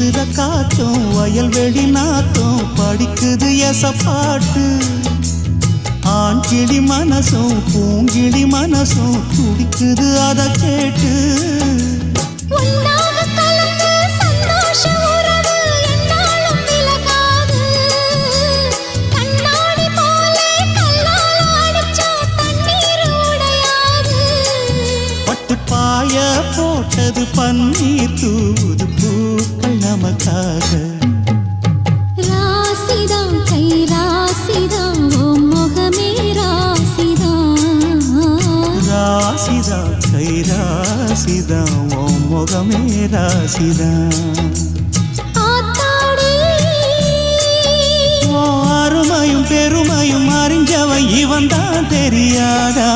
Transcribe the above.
வீசுற காத்தும் வயல்வெளி நாத்தும் படிக்குது எசப்பாட்டு ஆண் கிளி மனசும் பூங்கிளி மனசும் துடிக்குது அதை கேட்டு பாய போட்டது பன்னீர் தூது பூக்கள் நமக்காக ராசிதான் கை ராசிதான் ஓ முகமே ராசிதான் ராசிதான் கை ராசிதான் ஓ முகமே ராசிதான் அருமையும் பெருமையும் அறிஞ்சவன் இவன் தான் தெரியாதா